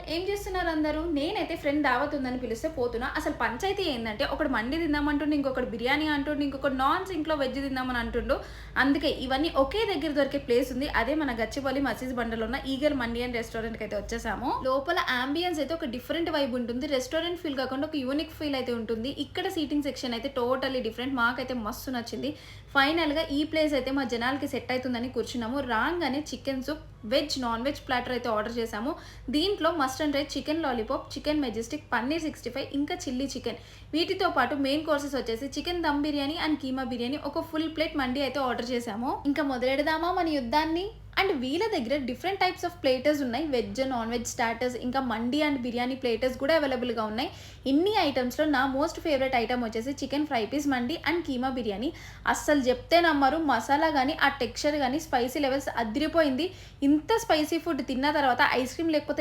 ఏం చేస్తున్నారు అందరూ? నేనైతే ఫ్రెండ్ దావత్ ఉందని పిలిస్తే పోతున్నా. అసలు పంచాయతీ ఏందంటే ఒకడు మండి తిందామంటుండు, ఇంకొకడు బిర్యానీ అంటుండు, ఇంకొకడు నాన్ సింక్‌లో వెజ్ తిందామని అంటుండు. అందుకే ఇవన్నీ ఒకే దగ్గర దొరికే ప్లేస్ ఉంది. అదే మన గచ్చిబౌలి మసీద్ బండలో ఉన్న ఈగల్ మండి అండ్ రెస్టారెంట్‌కైతే వచ్చేసాము. లోపల యాంబియన్స్ అయితే ఒక డిఫరెంట్ వైబ్ ఉంటుంది. రెస్టారెంట్ ఫీల్ కాకుండా ఒక యూనిక్ ఫీల్ అయితే ఉంటుంది. ఇక్కడ సీటింగ్ సెక్షన్ అయితే టోటల్లీ డిఫరెంట్. మాకైతే మస్తు నచ్చింది. ఫైనల్‌గా ఈ ప్లేస్ అయితే మా జనాలకి సెట్ అయితుందని కూర్చున్నాము. రాంగానే chicken soup, veg, non veg platter అయితే ఆర్డర్ చేశాము. దీంట్లో must and right chicken lollipop, chicken Majestic, paneer 65 ఇంకా చిల్లీ చికెన్. వీటితో పాటు మెయిన్ కోర్సెస్ వచ్చేసి చికెన్ దమ్ బిర్యానీ అండ్ కీమా బిర్యానీ, ఒక ఫుల్ ప్లేట్ మండి అయితే ఆర్డర్ చేశాము. ఇంకా మొదలెడదామా మన యుద్ధాన్ని? అండ్ వీళ్ళ దగ్గర డిఫరెంట్ టైప్స్ ఆఫ్ ప్లేటర్స్ ఉన్నాయి. వెజ్, నాన్ వెజ్ స్టార్టర్స్, ఇంకా మండి అండ్ బిర్యానీ ప్లేటర్స్ కూడా అవైలబుల్గా ఉన్నాయి. ఇన్ని ఐటమ్స్లో నా మోస్ట్ ఫేవరెట్ ఐటమ్ వచ్చేసి chicken fry piece mandi and keema biryani. అస్సలు చెప్తే నమ్మరు, మసాలా కానీ ఆ టెక్స్చర్ కానీ స్పైసీ లెవెల్స్ అదిరిపోయింది. ఇంత స్పైసీ ఫుడ్ తిన్న తర్వాత ఐస్ క్రీమ్ లేకపోతే